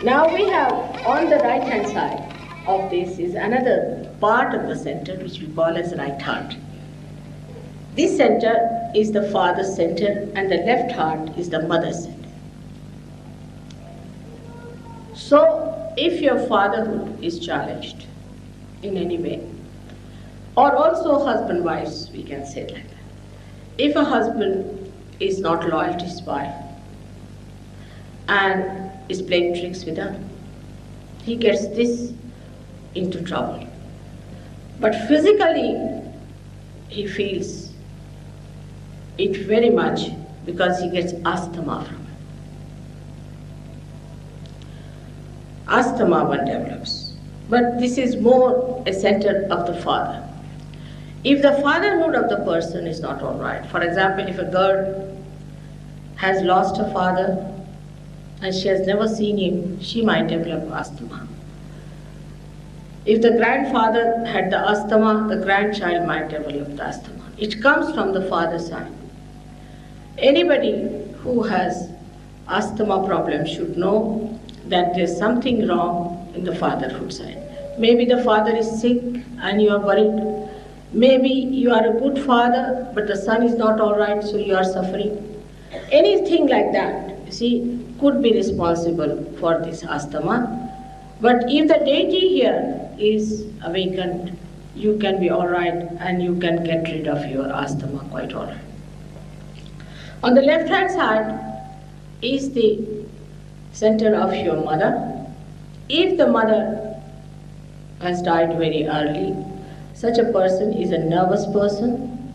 Now we have on the right hand side of this is another part of the center which we call as right heart. This center is the father's center and the left heart is the mother's center. So if your fatherhood is challenged in any way, or also husband-wives, we can say like that. If a husband is not loyal to his wife and is playing tricks with her, he gets this into trouble. But physically, he feels it very much because he gets asthma from it. Asthma one develops. But this is more a center of the father. If the fatherhood of the person is not all right, for example, if a girl has lost her father and she has never seen him, she might develop asthma. If the grandfather had the asthma, the grandchild might develop the asthma. It comes from the father's side. Anybody who has asthma problem should know that there's something wrong in the fatherhood side. Maybe the father is sick and you are worried. Maybe you are a good father, but the son is not all right, so you are suffering. Anything like that, you see, could be responsible for this asthma. But if the deity here is awakened, you can be all right and you can get rid of your asthma quite all right. On the left hand side is the center of your mother. If the mother has died very early, such a person is a nervous person,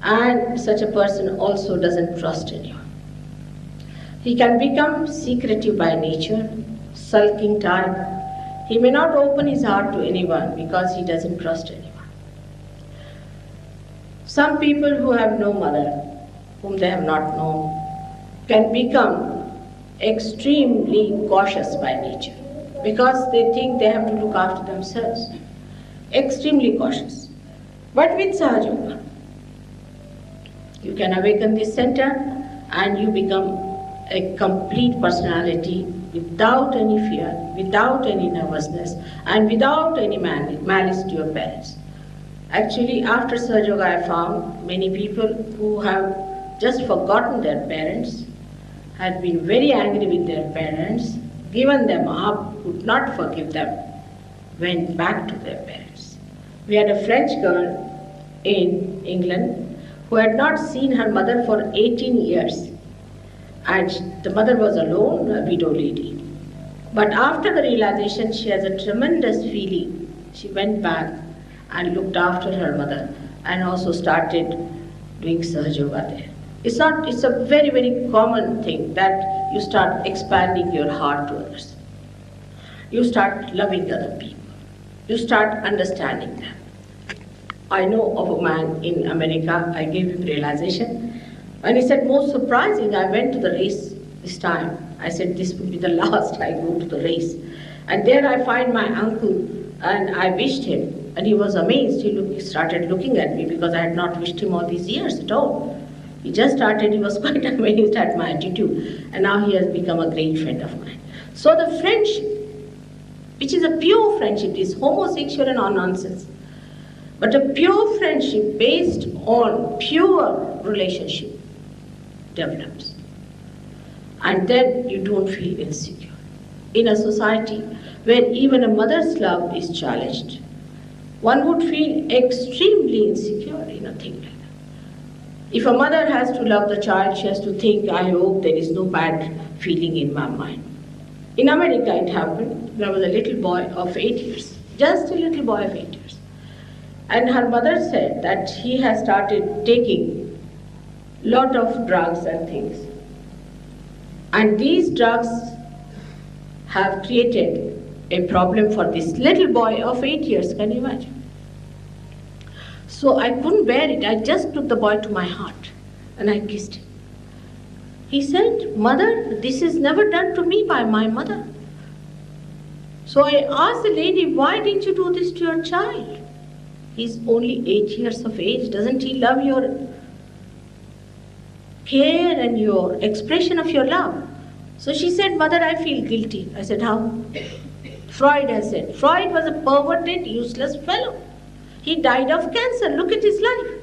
and such a person also doesn't trust anyone. He can become secretive by nature, sulking type. He may not open his heart to anyone because he doesn't trust anyone. Some people who have no mother, whom they have not known, can become extremely cautious by nature because they think they have to look after themselves. Extremely cautious. But with Sahajayoga, you can awaken this center and you become a complete personality without any fear, without any nervousness, and without any malice to your parents. Actually, after Sahajayoga, I found many people who have just forgotten their parents, had been very angry with their parents, given them up, could not forgive them, went back to their parents. We had a French girl in England who had not seen her mother for 18 years. And the mother was alone, a widow lady. But after the realization, she has a tremendous feeling. She went back and looked after her mother and also started doing Sahajayoga there. It's a very, very common thing that you start expanding your heart to others. You start loving other people. You start understanding them. I know of a man in America, I gave him realization, and he said, most surprising, I went to the race this time. I said, this would be the last I go to the race. And there I find my uncle, and I wished him, and he was amazed. He started looking at me because I had not wished him all these years at all. He just started, he was quite amazed at my attitude, and now he has become a great friend of mine. So the friendship, which is a pure friendship, is homosexual and all nonsense. But a pure friendship based on pure relationship develops. And then you don't feel insecure. In a society where even a mother's love is challenged, one would feel extremely insecure in a thing like that. If a mother has to love the child, she has to think, I hope there is no bad feeling in my mind. In America it happened. There was a little boy of 8 years, just a little boy of 8 years. And her mother said that he has started taking lot of drugs and things. And these drugs have created a problem for this little boy of 8 years, can you imagine? So I couldn't bear it. I just took the boy to my heart and I kissed him. He said, Mother, this is never done to me by my mother. So I asked the lady, why didn't you do this to your child? He's only 8 years of age. Doesn't he love your care and your expression of your love? So she said, Mother, I feel guilty. I said, how? Freud has said. Freud was a perverted, useless fellow. He died of cancer. Look at his life.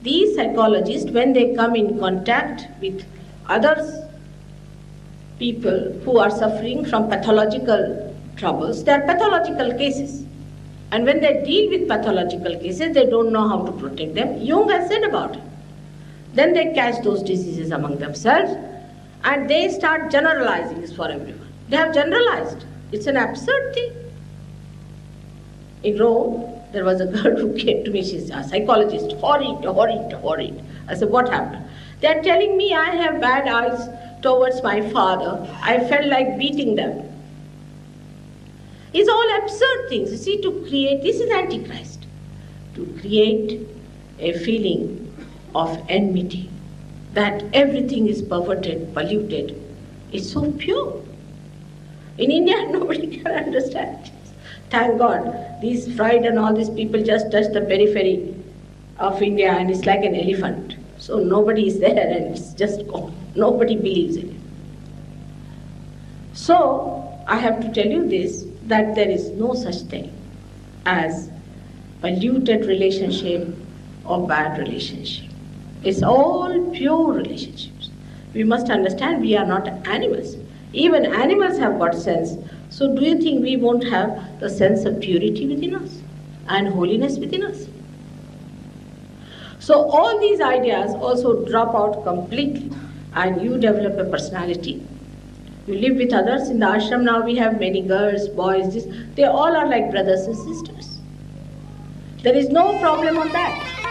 These psychologists, when they come in contact with others, people who are suffering from pathological troubles, they are pathological cases. And when they deal with pathological cases, they don't know how to protect them. Jung has said about it. Then they catch those diseases among themselves and they start generalizing this for everyone. They have generalized. It's an absurd thing. In Rome, there was a girl who came to me, she's a psychologist, horrid. I said, what happened? They are telling me I have bad eyes towards my father. I felt like beating them. It's all absurd things. You see, to create, this is Antichrist, to create a feeling of enmity, that everything is perverted, polluted. It's so pure. In India, nobody can understand this. Thank God, these Freud and all these people just touch the periphery of India and it's like an elephant. So nobody is there and it's just gone. Nobody believes in it. So, I have to tell you this, that there is no such thing as polluted relationship or bad relationship. It's all pure relationships. We must understand we are not animals. Even animals have got sense. So do you think we won't have the sense of purity within us and holiness within us? So all these ideas also drop out completely and you develop a personality. You live with others. In the ashram now we have many girls, boys, they all are like brothers and sisters. There is no problem on that.